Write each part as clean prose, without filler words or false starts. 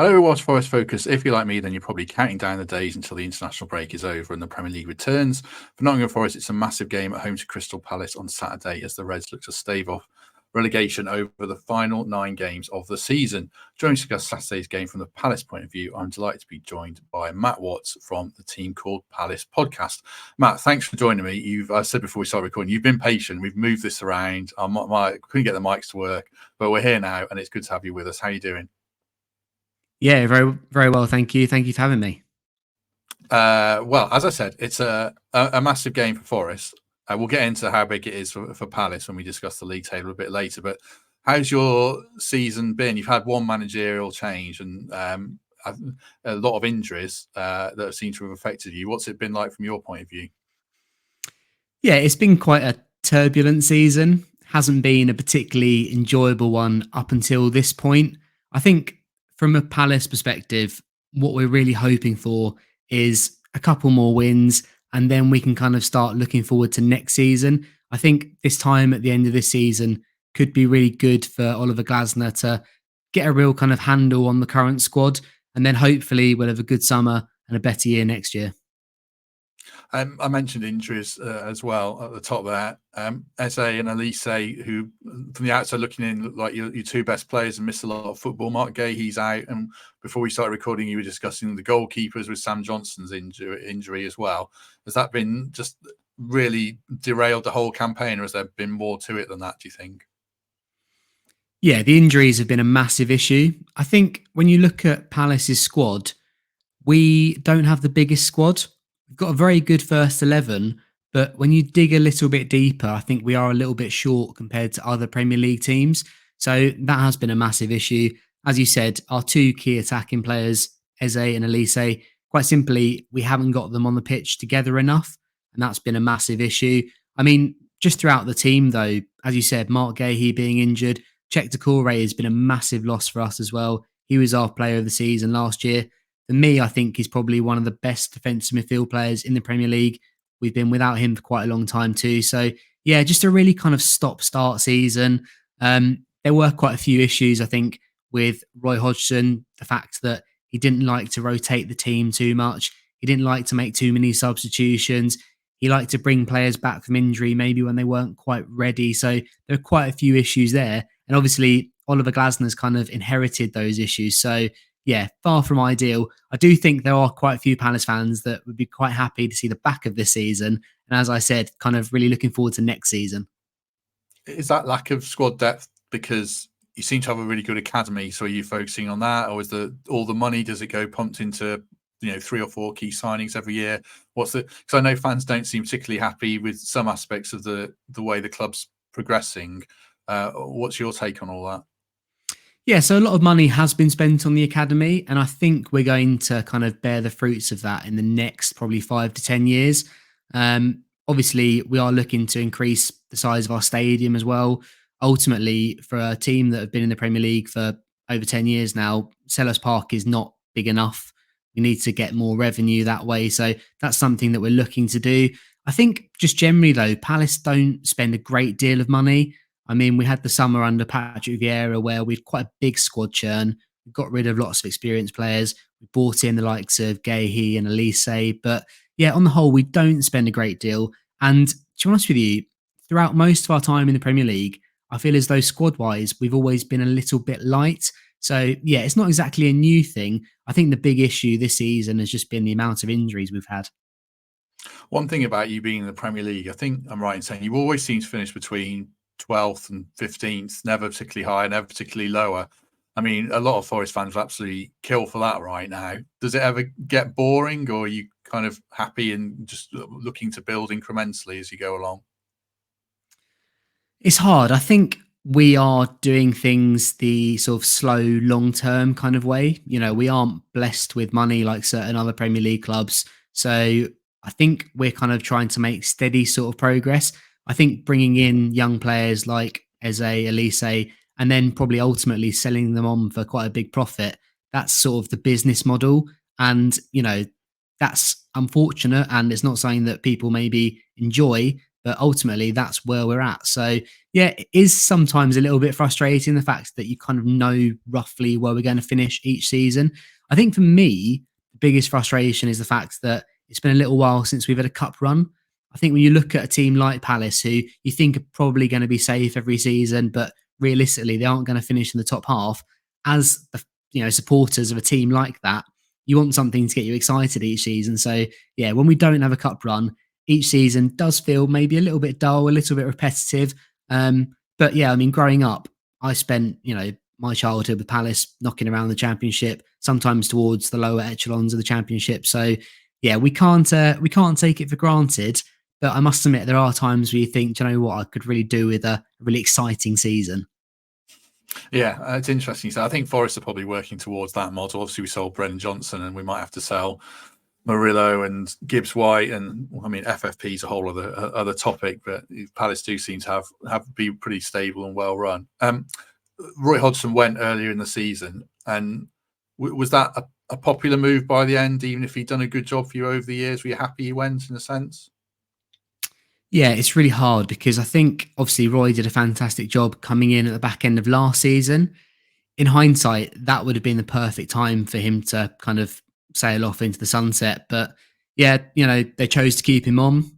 Hello, Watch Forest Focus. If you're like me, then you're probably counting down the days until the international break is over and the Premier League returns. For Nottingham Forest, it's a massive game at home to Crystal Palace on Saturday as the Reds look to stave off relegation over the final 9 games of the season. Joining to discuss Saturday's game from the Palace point of view, I'm delighted to be joined by Matt Watts from the team called Palace Podcast. Matt, thanks for joining me. I said before we started recording, you've been patient. We've moved this around. I couldn't get the mics to work, but we're here now, and it's good to have you with us. How are you doing? Yeah, very, very well. Thank you. Thank you for having me. Well, as I said, it's a massive game for Forest. We'll get into how big it is for Palace when we discuss the league table a bit later. But how's your season been? You've had one managerial change and a lot of injuries that seem to have affected you. What's it been like from your point of view? Yeah, it's been quite a turbulent season. Hasn't been a particularly enjoyable one up until this point. I think from a Palace perspective, what we're really hoping for is a couple more wins, and then we can kind of start looking forward to next season. I think this time at the end of this season could be really good for Oliver Glasner to get a real kind of handle on the current squad, and then hopefully we'll have a good summer and a better year next year. I mentioned injuries as well at the top there. Eze and Elise, who from the outside looking in look like your two best players and missed a lot of football. Mark Gahey's out, and before we started recording, you were discussing the goalkeepers with Sam Johnson's injury as well. Has that been just really derailed the whole campaign, or has there been more to it than that, do you think? Yeah, the injuries have been a massive issue. I think when you look at Palace's squad, we don't have the biggest squad. We've got a very good first 11, but when you dig a little bit deeper, I think we are a little bit short compared to other Premier League teams. So that has been a massive issue. As you said, our two key attacking players, Eze and Elise, quite simply, we haven't got them on the pitch together enough. And that's been a massive issue. I mean, just throughout the team, though, as you said, Mark Gahey being injured, Czech Decore has been a massive loss for us as well. He was our player of the season last year. For me, I think he's probably one of the best defensive midfield players in the Premier League. We've been without him for quite a long time too. So, yeah, just a really kind of stop-start season. There were quite a few issues, I think, with Roy Hodgson. The fact that he didn't like to rotate the team too much. He didn't like to make too many substitutions. He liked to bring players back from injury, maybe when they weren't quite ready. So there are quite a few issues there. And obviously, Oliver Glasner's kind of inherited those issues. So, yeah, far from ideal. I do think there are quite a few Palace fans that would be quite happy to see the back of this season. And as I said, kind of really looking forward to next season. Is that lack of squad depth because you seem to have a really good academy? So are you focusing on that, or is all the money, does it go pumped into 3 or 4 key signings every year? Because I know fans don't seem particularly happy with some aspects of the way the club's progressing. What's your take on all that? Yeah, so a lot of money has been spent on the academy, and I think we're going to kind of bear the fruits of that in the next probably 5 to 10 years. Obviously, we are looking to increase the size of our stadium as well. Ultimately, for a team that have been in the Premier League for over 10 years now, Selhurst Park is not big enough. We need to get more revenue that way. So that's something that we're looking to do. I think just generally, though, Palace don't spend a great deal of money. I mean, we had the summer under Patrick Vieira where we had quite a big squad churn. We got rid of lots of experienced players. We brought in the likes of Gahey and Elise. But yeah, on the whole, we don't spend a great deal. And to be honest with you, throughout most of our time in the Premier League, I feel as though squad-wise, we've always been a little bit light. So yeah, it's not exactly a new thing. I think the big issue this season has just been the amount of injuries we've had. One thing about you being in the Premier League, I think I'm right in saying you always seem to finish between 12th and 15th, never particularly high, never particularly lower. I mean, a lot of Forest fans will absolutely kill for that right now. Does it ever get boring, or are you kind of happy and just looking to build incrementally as you go along? It's hard. I think we are doing things the sort of slow, long-term kind of way. We aren't blessed with money like certain other Premier League clubs. So I think we're kind of trying to make steady sort of progress. I think bringing in young players like Eze, Elise, and then probably ultimately selling them on for quite a big profit, that's sort of the business model. And, that's unfortunate, and it's not something that people maybe enjoy. But ultimately, that's where we're at. So, yeah, it is sometimes a little bit frustrating, the fact that you kind of know roughly where we're going to finish each season. I think for me, the biggest frustration is the fact that it's been a little while since we've had a cup run. I think when you look at a team like Palace, who you think are probably going to be safe every season, but realistically, they aren't going to finish in the top half, as the supporters of a team like that, you want something to get you excited each season. So yeah, when we don't have a cup run, each season does feel maybe a little bit dull, a little bit repetitive. But yeah, I mean, growing up, I spent my childhood with Palace knocking around the Championship, sometimes towards the lower echelons of the Championship. So yeah, we can't take it for granted. But I must admit, there are times where you think, do you know what, I could really do with a really exciting season. Yeah, it's interesting. So I think Forest are probably working towards that model. Obviously, we sold Brennan Johnson, and we might have to sell Murillo and Gibbs White, and I mean FFP is a whole other topic. But Palace do seem to have be pretty stable and well run. Roy Hodgson went earlier in the season, and was that a popular move by the end? Even if he'd done a good job for you over the years, were you happy he went in a sense? Yeah, it's really hard because I think obviously Roy did a fantastic job coming in at the back end of last season. In hindsight, that would have been the perfect time for him to kind of sail off into the sunset. But yeah, they chose to keep him on.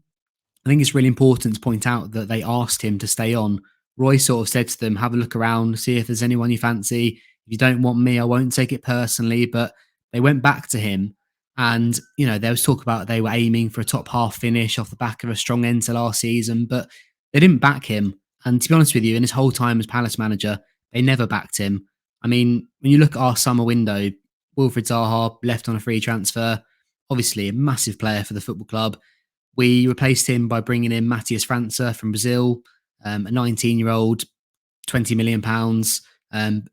I think it's really important to point out that they asked him to stay on. Roy sort of said to them, have a look around, see if there's anyone you fancy. If you don't want me, I won't take it personally. But they went back to him, and, there was talk about they were aiming for a top half finish off the back of a strong end to last season, but they didn't back him. And to be honest with you, in his whole time as Palace manager, they never backed him. I mean, when you look at our summer window, Wilfried Zaha left on a free transfer, obviously a massive player for the football club. We replaced him by bringing in Matthias França from Brazil, a 19-year-old, £20 million,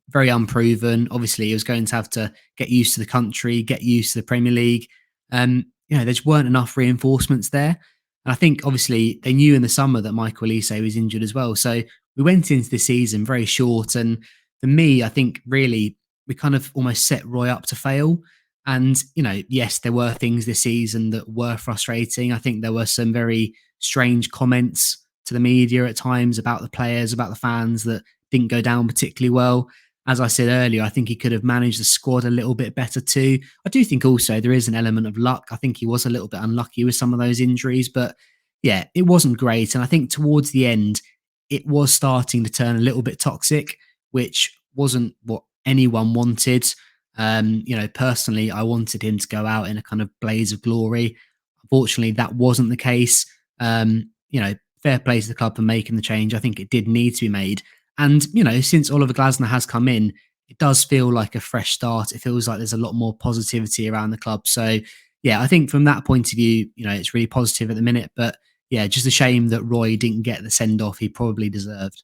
very unproven. Obviously, he was going to have to get used to the country, get used to the Premier League. There just weren't enough reinforcements there. And I think, obviously, they knew in the summer that Michael Olise was injured as well. So we went into the season very short. And for me, I think really we kind of almost set Roy up to fail. And, yes, there were things this season that were frustrating. I think there were some very strange comments to the media at times about the players, about the fans, that didn't go down particularly well. As I said earlier, I think he could have managed the squad a little bit better too. I do think also there is an element of luck. I think he was a little bit unlucky with some of those injuries, but yeah, it wasn't great. And I think towards the end, it was starting to turn a little bit toxic, which wasn't what anyone wanted. Personally, I wanted him to go out in a kind of blaze of glory. Unfortunately, that wasn't the case. Fair play to the club for making the change. I think it did need to be made. And, since Oliver Glasner has come in, it does feel like a fresh start. It feels like there's a lot more positivity around the club. So, yeah, I think from that point of view, it's really positive at the minute. But yeah, just a shame that Roy didn't get the send off he probably deserved.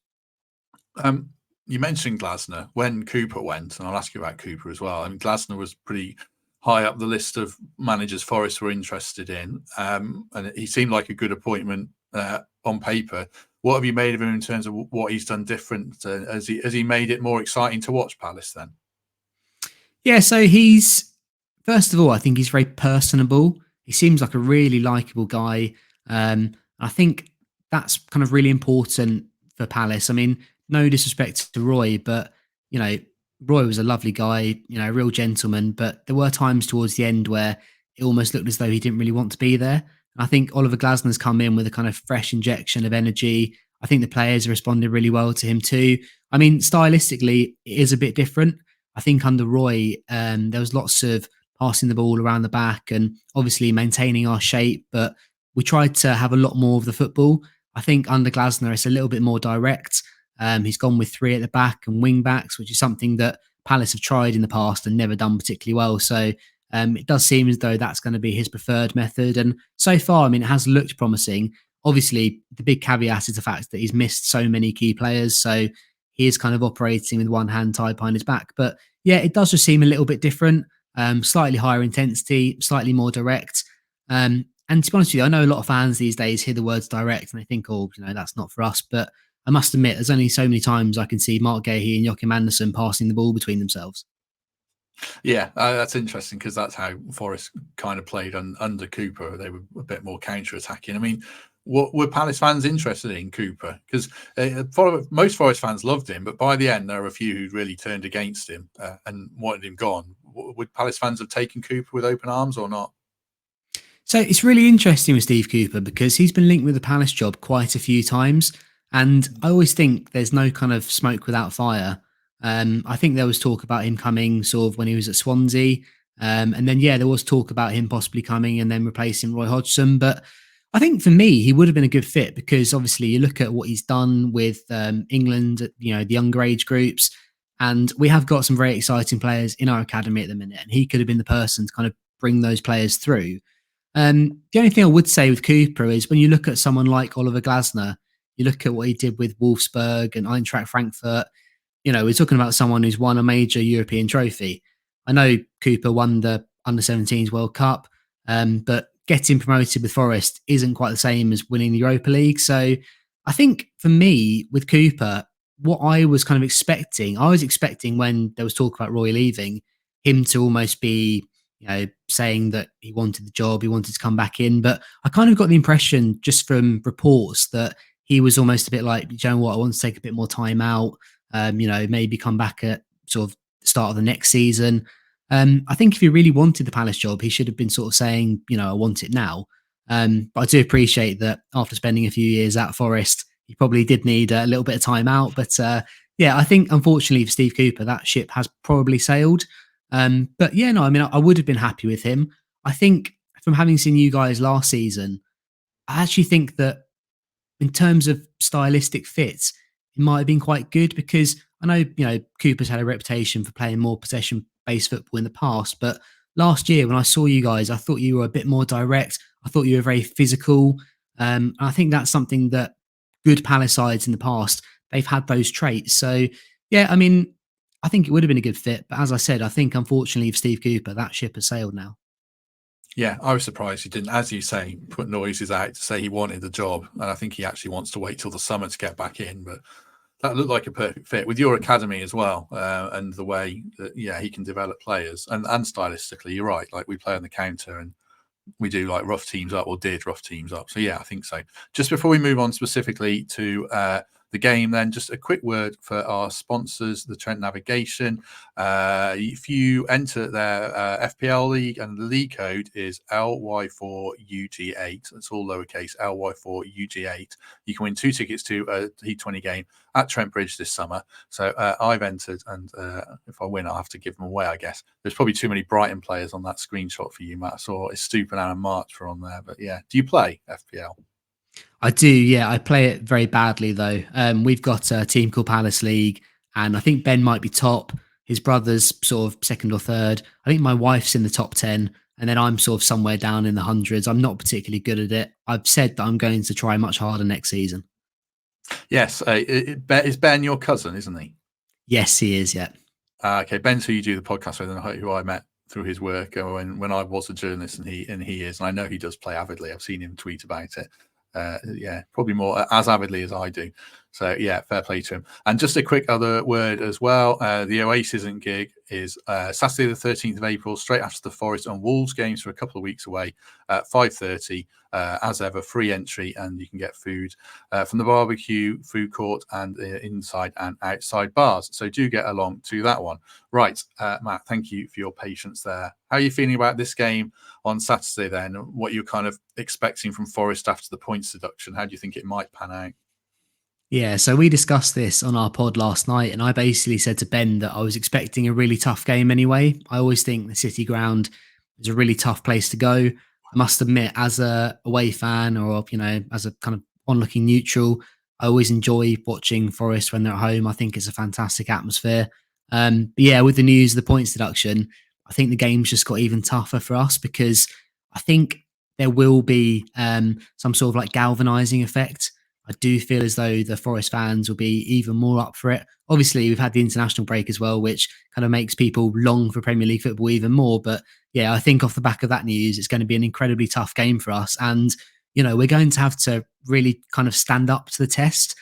You mentioned Glasner when Cooper went, and I'll ask you about Cooper as well. I mean, Glasner was pretty high up the list of managers Forest were interested in, and he seemed like a good appointment on paper. What have you made of him in terms of what he's done different? Has he made it more exciting to watch Palace then? Yeah, so he's, first of all, I think he's very personable. He seems like a really likable guy. I think that's kind of really important for Palace. I mean, no disrespect to Roy, but, Roy was a lovely guy, a real gentleman, but there were times towards the end where it almost looked as though he didn't really want to be there. I think Oliver Glasner's come in with a kind of fresh injection of energy. I think the players responded really well to him too. I mean, stylistically, it is a bit different. I think under Roy, there was lots of passing the ball around the back and obviously maintaining our shape, but we tried to have a lot more of the football. I think under Glasner, it's a little bit more direct. He's gone with three at the back and wing backs, which is something that Palace have tried in the past and never done particularly well. So it does seem as though that's going to be his preferred method. And so far, I mean, it has looked promising. Obviously, the big caveat is the fact that he's missed so many key players. So he is kind of operating with one hand tied behind his back. But yeah, it does just seem a little bit different, slightly higher intensity, slightly more direct. And to be honest with you, I know a lot of fans these days hear the words direct and they think, oh, that's not for us. But I must admit, there's only so many times I can see Mark Gahey and Joachim Anderson passing the ball between themselves. Yeah, that's interesting because that's how Forest kind of played under Cooper. They were a bit more counter-attacking. I mean, What were Palace fans interested in Cooper? Because most Forest fans loved him, but by the end there were a few who really turned against him and wanted him gone. Would Palace fans have taken Cooper with open arms or not? So it's really interesting with Steve Cooper because he's been linked with the Palace job quite a few times. And I always think there's no kind of smoke without fire. I think there was talk about him coming sort of when he was at Swansea. And then, yeah, there was talk about him possibly coming and then replacing Roy Hodgson. But I think for me, he would have been a good fit because obviously you look at what he's done with England, you know, the younger age groups. And we have got some very exciting players in our academy at the minute. And he could have been the person to kind of bring those players through. The only thing I would say with Cooper is when you look at someone like Oliver Glasner, you look at what he did with Wolfsburg and Eintracht Frankfurt. You know, we're talking about someone who's won a major European trophy. I know Cooper won the Under-17s World Cup, but getting promoted with Forest isn't quite the same as winning the Europa League. So I think for me, with Cooper, what I was kind of expecting, I was expecting when there was talk about Roy leaving, him to almost be, you know, saying that he wanted the job, he wanted to come back in. But I kind of got the impression just from reports that he was almost a bit like, you know what, I want to take a bit more time out, you know, maybe come back at sort of the start of the next season. I think if he really wanted the Palace job, he should have been sort of saying, you know, I want it now. But I do appreciate that after spending a few years at Forest, he probably did need a little bit of time out. But yeah, I think unfortunately for Steve Cooper, that ship has probably sailed. But yeah, no, I mean, I would have been happy with him. I think from having seen you guys last season, I actually think that in terms of stylistic fits, it might have been quite good because I know, you know, Cooper's had a reputation for playing more possession based football in the past. But last year, when I saw you guys, I thought you were a bit more direct. I thought you were very physical. And I think that's something that good Palace sides in the past, they've had those traits. So, yeah, I mean, I think it would have been a good fit. But as I said, I think unfortunately for Steve Cooper, that ship has sailed now. Yeah, I was surprised he didn't, as you say, put noises out to say he wanted the job. And I think he actually wants to wait till the summer to get back in. But that looked like a perfect fit with your academy as well, and the way that, yeah, he can develop players and stylistically, you're right. Like we play on the counter and we do like rough teams up or did rough teams up. So yeah, I think so. Just before we move on specifically to the game, then just a quick word for our sponsors, the Trent Navigation. If you enter their FPL league, and the league code is LY4UG8, that's all lowercase, LY4UG8. You can win 2 tickets to a T20 game at Trent Bridge this summer. So I've entered, and if I win, I'll have to give them away, I guess. There's probably too many Brighton players on that screenshot for you, Matt. I saw Estupiñán and March were on there, but yeah. Do you play FPL? I do, yeah. I play it very badly though. We've got a team called Palace League, and I think Ben might be top. His brother's sort of second or third. I think my wife's in the top 10, and then I'm sort of somewhere down in the hundreds. I'm not particularly good at it. I've said that I'm going to try much harder next season. Yes. Is Ben your cousin, isn't he? Yes, he is, yeah. Okay, Ben's who you do the podcast with, and who I met through his work when I was a journalist, and he is, and I know he does play avidly. I've seen him tweet about it. Yeah, probably more as avidly as I do. So yeah, fair play to him. And just a quick other word as well. The Oasis gig is Saturday the 13th of April, straight after the Forest and Wolves games for a couple of weeks away at 5:30. As ever, free entry, and you can get food from the barbecue, food court, and inside and outside bars. So do get along to that one. Right, Matt, thank you for your patience there. How are you feeling about this game on Saturday then? What you're kind of expecting from Forest after the points deduction? How do you think it might pan out? Yeah, so we discussed this on our pod last night, and I basically said to Ben that I was expecting a really tough game anyway. I always think the City ground is a really tough place to go. I must admit, as a away fan or, you know, as a kind of onlooking neutral, I always enjoy watching Forest when they're at home. I think it's a fantastic atmosphere. But yeah, with the news of the points deduction, I think the game's just got even tougher for us because I think there will be some sort of like galvanizing effect. I do feel as though the Forest fans will be even more up for it. Obviously, we've had the international break as well, which kind of makes people long for Premier League football even more. But yeah, I think off the back of that news, it's going to be an incredibly tough game for us. And, you know, we're going to have to really kind of stand up to the test.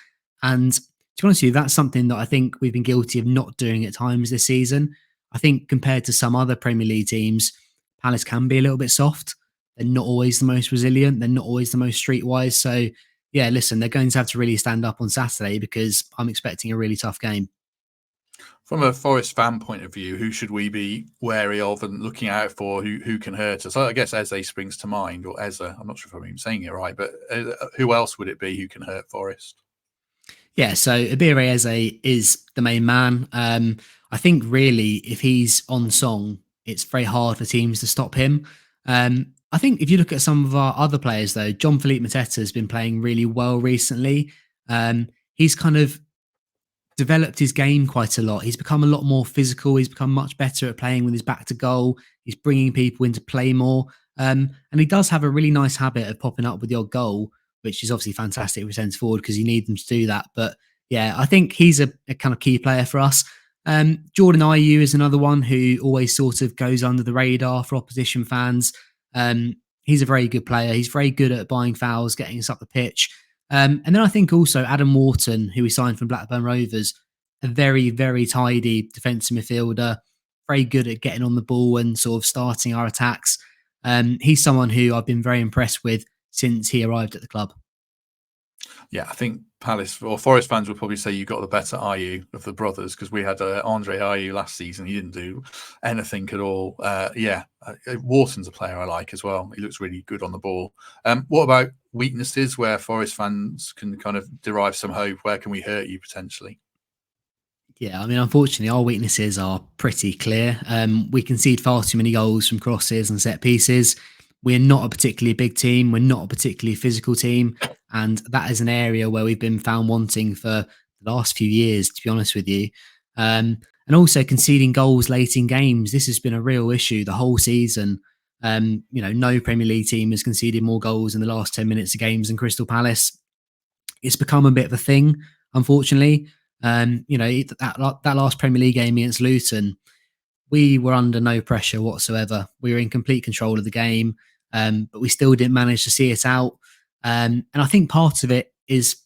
And to be honest with you, that's something that I think we've been guilty of not doing at times this season. I think compared to some other Premier League teams, Palace can be a little bit soft. they're not always the most resilient. They're not always the most streetwise. So, yeah, listen, they're going to have to really stand up on Saturday because I'm expecting a really tough game. From a Forest fan point of view, who should we be wary of and looking out for? Who can hurt us? I guess Eze springs to mind, or Eze. I'm not sure if I'm even saying it right, but who else would it be who can hurt Forest? Yeah, so Abire Eze is the main man. I think really, if he's on song, it's very hard for teams to stop him. I think if you look at some of our other players, though, John Philippe Mateta has been playing really well recently. He's kind of developed his game quite a lot. He's become a lot more physical. He's become much better at playing with his back to goal. He's bringing people into play more. And he does have a really nice habit of popping up with the odd goal, which is obviously fantastic for centre forward because you need them to do that. But yeah, I think he's a kind of key player for us. Jordan Ayew is another one who always sort of goes under the radar for opposition fans. He's a very good player. He's very good at buying fouls, getting us up the pitch. And then I think also Adam Wharton, who we signed from Blackburn Rovers, a very, very tidy defensive midfielder, very good at getting on the ball and sort of starting our attacks. He's someone who I've been very impressed with since he arrived at the club. Yeah, I think Palace or Forest fans would probably say you got the better Ayew of the brothers because we had Andre Ayew last season. He didn't do anything at all. Wharton's a player I like as well. He looks really good on the ball. What about weaknesses where Forest fans can kind of derive some hope? Where can we hurt you potentially? Yeah, I mean, unfortunately, our weaknesses are pretty clear. We concede far too many goals from crosses and set pieces. We're not a particularly big team. We're not a particularly physical team. And that is an area where we've been found wanting for the last few years, to be honest with you. And also conceding goals late in games. This has been a real issue the whole season. No Premier League team has conceded more goals in the last 10 minutes of games than Crystal Palace. It's become a bit of a thing, unfortunately. That last Premier League game against Luton, we were under no pressure whatsoever. We were in complete control of the game, but we still didn't manage to see it out. And I think part of it is,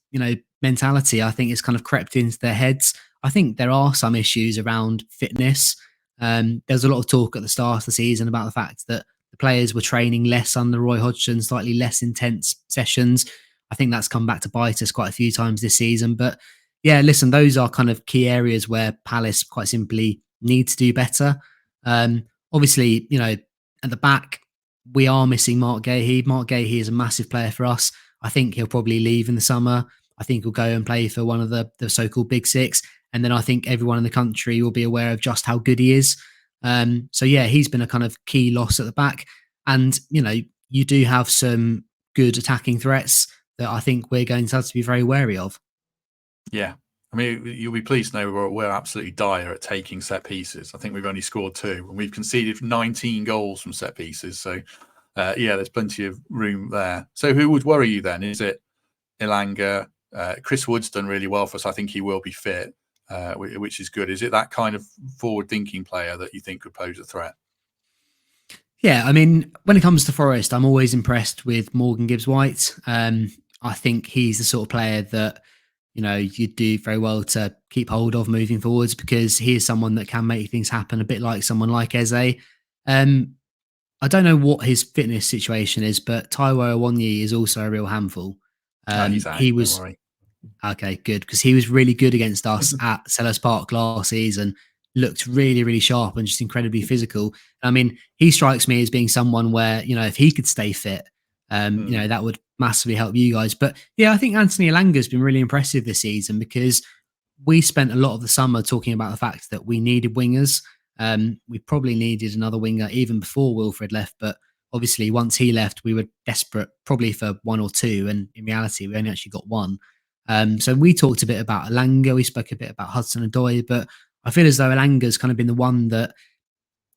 mentality. I think it's kind of crept into their heads. I think there are some issues around fitness. There's a lot of talk at the start of the season about the fact that the players were training less under Roy Hodgson, slightly less intense sessions. I think that's come back to bite us quite a few times this season. But yeah, listen, those are kind of key areas where Palace quite simply need to do better. Obviously, at the back, we are missing Mark Gahey. Mark Gahey is a massive player for us. I think he'll probably leave in the summer. I think he'll go and play for one of the so-called Big Six. And then I think everyone in the country will be aware of just how good he is. So yeah, he's been a kind of key loss at the back. And, you do have some good attacking threats that I think we're going to have to be very wary of. Yeah. I mean, you'll be pleased to know we're absolutely dire at taking set pieces. I think we've only scored 2 and we've conceded 19 goals from set pieces. So, there's plenty of room there. So who would worry you then? Is it Elanga? Chris Wood's done really well for us. I think he will be fit, which is good. Is it that kind of forward-thinking player that you think could pose a threat? Yeah, I mean, when it comes to Forest, I'm always impressed with Morgan Gibbs-White. I think he's the sort of player that, you do very well to keep hold of moving forwards because he is someone that can make things happen a bit like someone like Eze. I don't know what his fitness situation is, but Taiwo Awoniyi is also a real handful. He's out, He was don't worry. okay, good, because he was really good against us at Selhurst Park last season. Looked really, really sharp and just incredibly physical. I mean, he strikes me as being someone where, if he could stay fit, that would massively help you guys. But yeah, I think Anthony Elanga's been really impressive this season because we spent a lot of the summer talking about the fact that we needed wingers. We probably needed another winger even before Wilfred left, but obviously once he left, we were desperate probably for 1 or 2, and in reality, we only actually got 1. So we talked a bit about Elanga, we spoke a bit about Hudson-Odoi, but I feel as though Elanga's kind of been the one that,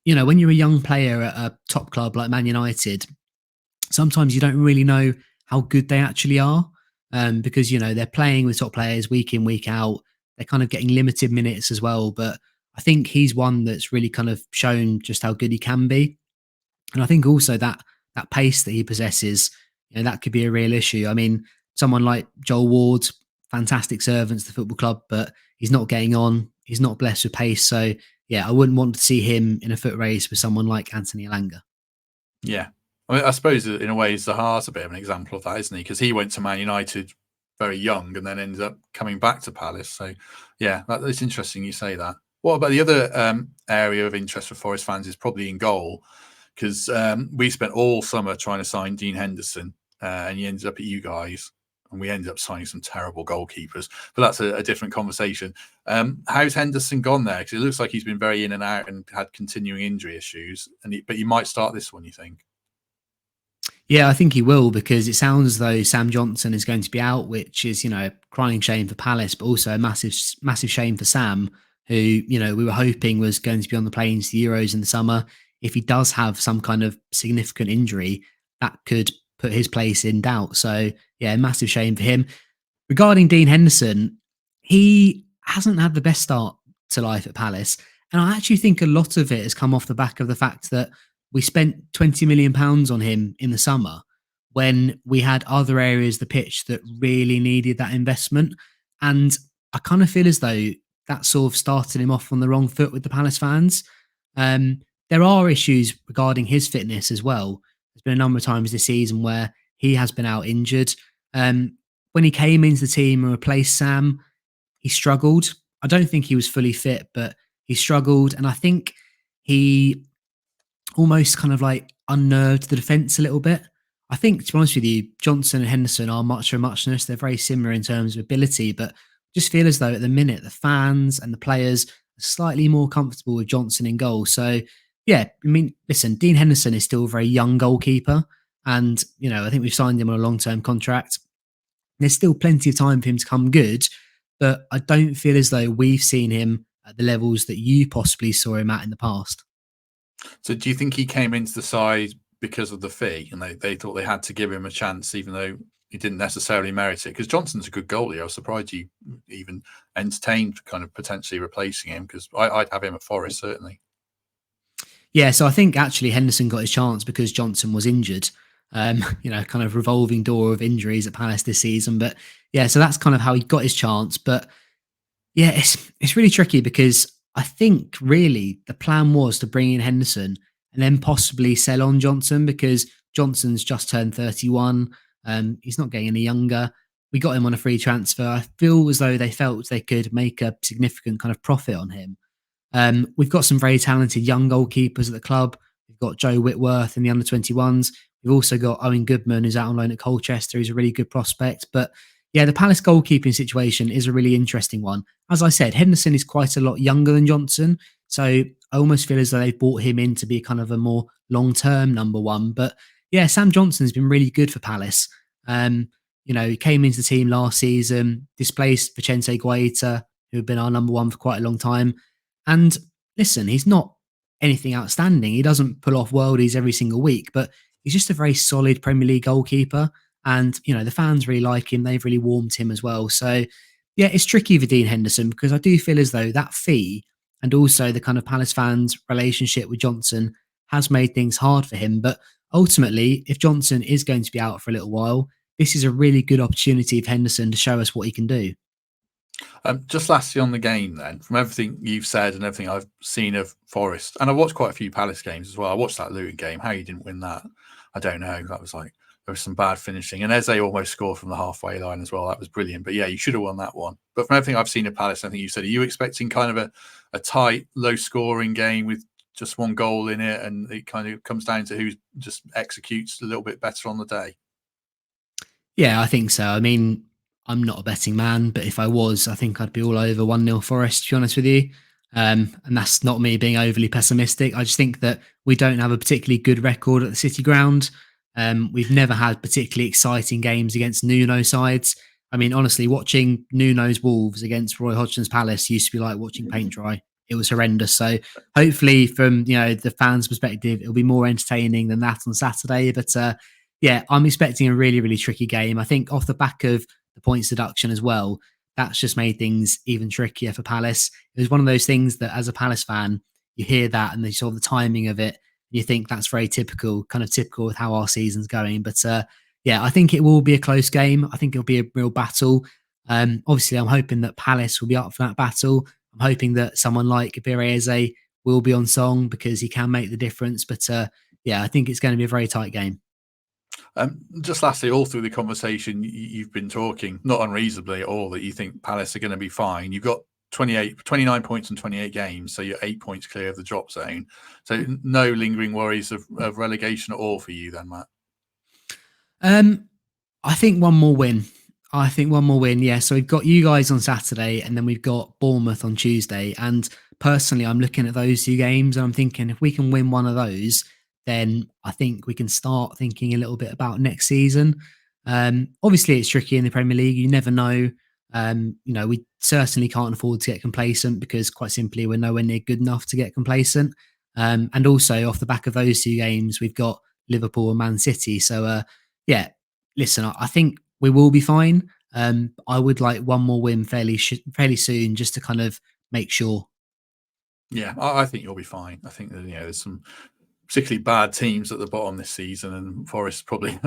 when you're a young player at a top club like Man United, sometimes you don't really know how good they actually are because, they're playing with top players week in, week out. They're kind of getting limited minutes as well. But I think he's one that's really kind of shown just how good he can be. And I think also that pace that he possesses, that could be a real issue. I mean, someone like Joel Ward, fantastic servant to the football club, but he's not getting on. He's not blessed with pace. So, yeah, I wouldn't want to see him in a foot race with someone like Anthony Elanga. Yeah. I mean, I suppose in a way, Zaha's a bit of an example of that, isn't he? Because he went to Man United very young and then ended up coming back to Palace. So, yeah, it's interesting you say that. What about the other area of interest for Forest fans is probably in goal, because we spent all summer trying to sign Dean Henderson, and he ended up at you guys, and we ended up signing some terrible goalkeepers. But that's a different conversation. How's Henderson gone there? Because it looks like he's been very in and out and had continuing injury issues. But he might start this one, you think? Yeah, I think he will, because it sounds as though Sam Johnson is going to be out, which is, a crying shame for Palace, but also a massive, massive shame for Sam, who, we were hoping was going to be on the planes to the Euros in the summer. If he does have some kind of significant injury, that could put his place in doubt. So, yeah, massive shame for him. Regarding Dean Henderson, he hasn't had the best start to life at Palace. And I actually think a lot of it has come off the back of the fact that we spent £20 million on him in the summer when we had other areas of the pitch that really needed that investment. And I kind of feel as though that sort of started him off on the wrong foot with the Palace fans. There are issues regarding his fitness as well. There's been a number of times this season where he has been out injured. When he came into the team and replaced Sam, he struggled. I don't think he was fully fit, but he struggled. And I think he almost kind of like unnerved the defence a little bit. I think, to be honest with you, Johnson and Henderson are much for muchness. They're very similar in terms of ability, but just feel as though at the minute the fans and the players are slightly more comfortable with Johnson in goal. So, yeah, I mean, listen, Dean Henderson is still a very young goalkeeper. And, I think we've signed him on a long-term contract. There's still plenty of time for him to come good, but I don't feel as though we've seen him at the levels that you possibly saw him at in the past. So do you think he came into the side because of the fee, and they thought they had to give him a chance, even though he didn't necessarily merit it? Because Johnson's a good goalie. I was surprised you even entertained kind of potentially replacing him, because I'd have him at Forest, certainly. Yeah, so I think actually Henderson got his chance because Johnson was injured. Kind of revolving door of injuries at Palace this season. But yeah, so that's kind of how he got his chance. But yeah, it's really tricky, because I think really the plan was to bring in Henderson and then possibly sell on Johnson, because Johnson's just turned 31. He's not getting any younger. We got him on a free transfer. I feel as though they felt they could make a significant kind of profit on him. We've got some very talented young goalkeepers at the club. We've got Joe Whitworth in the under-21s. We've also got Owen Goodman, who's out on loan at Colchester. He's a really good prospect. But yeah, the Palace goalkeeping situation is a really interesting one. As I said, Henderson is quite a lot younger than Johnson. So I almost feel as though they've brought him in to be kind of a more long-term number one. But yeah, Sam Johnson's been really good for Palace. He came into the team last season, displaced Vicente Guaita, who had been our number one for quite a long time. And listen, he's not anything outstanding. He doesn't pull off worldies every single week, but he's just a very solid Premier League goalkeeper. And, the fans really like him. They've really warmed him as well. So, yeah, it's tricky for Dean Henderson, because I do feel as though that fee and also the kind of Palace fans' relationship with Johnson has made things hard for him. But ultimately, if Johnson is going to be out for a little while, this is a really good opportunity for Henderson to show us what he can do. Just lastly on the game then, from everything you've said and everything I've seen of Forest, and I watched quite a few Palace games as well. I watched that Luton game. How you didn't win that, I don't know. That was like, there was some bad finishing. And Eze almost scored from the halfway line as well. That was brilliant. But yeah, you should have won that one. But from everything I've seen of Palace, I think you said, are you expecting kind of a tight, low-scoring game with just one goal in it, and it kind of comes down to who just executes a little bit better on the day? Yeah, I think so. I mean, I'm not a betting man, but if I was, I think I'd be all over 1-0 Forest, to be honest with you. And that's not me being overly pessimistic. I just think that we don't have a particularly good record at the City Ground. We've never had particularly exciting games against Nuno sides. I mean, honestly, watching Nuno's Wolves against Roy Hodgson's Palace used to be like watching paint dry. It was horrendous. So hopefully from, the fans' perspective, it'll be more entertaining than that on Saturday. But yeah, I'm expecting a really, really tricky game. I think off the back of the points deduction as well, that's just made things even trickier for Palace. It was one of those things that as a Palace fan, you hear that and you saw the timing of it. You think that's very typical, kind of typical with how our season's going. But yeah, I think it will be a close game. I think it'll be a real battle. Obviously, I'm hoping that Palace will be up for that battle. I'm hoping that someone like Eze will be on song, because he can make the difference. But yeah, I think it's going to be a very tight game. Just lastly, all through the conversation, you've been talking, not unreasonably at all, that you think Palace are going to be fine. You've got 29 points in 28 games, so you're 8 points clear of the drop zone. So no lingering worries of relegation at all for you then, Matt? I think one more win. Yeah. So we've got you guys on Saturday, and then we've got Bournemouth on Tuesday. And personally, I'm looking at those two games, and I'm thinking if we can win one of those, then I think we can start thinking a little bit about next season. Obviously, it's tricky in the Premier League. You never know. We certainly can't afford to get complacent because, quite simply, we're nowhere near good enough to get complacent. And also, off the back of those two games, we've got Liverpool and Man City. So, yeah, listen, I think we will be fine. I would like one more win fairly soon, just to kind of make sure. Yeah, I think you'll be fine. I think that there's some particularly bad teams at the bottom this season, and Forest probably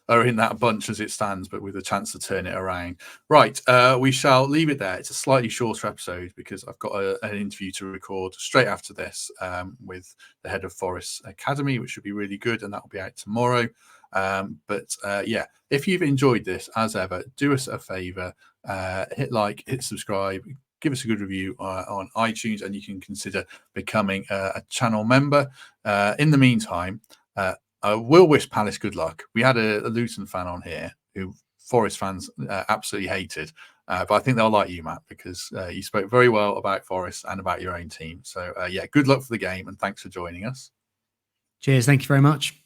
are in that bunch as it stands, but with a chance to turn it around. Right, we shall leave it there. It's a slightly shorter episode because I've got an interview to record straight after this with the head of Forest Academy, which should be really good, and that will be out tomorrow. But if you've enjoyed this, as ever, do us a favour, hit like, hit subscribe, give us a good review on iTunes, and you can consider becoming a channel member. In the meantime, I will wish Palace good luck. We had a Luton fan on here who Forest fans absolutely hated, but I think they'll like you, Matt, because you spoke very well about Forest and about your own team. So, good luck for the game, and thanks for joining us. Cheers. Thank you very much.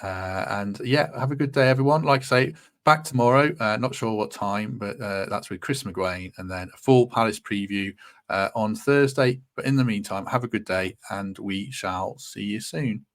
Have a good day, everyone. Like I say, back tomorrow. Not sure what time, but that's with Chris McGuane, and then a full Palace preview on Thursday. But in the meantime, have a good day, and we shall see you soon.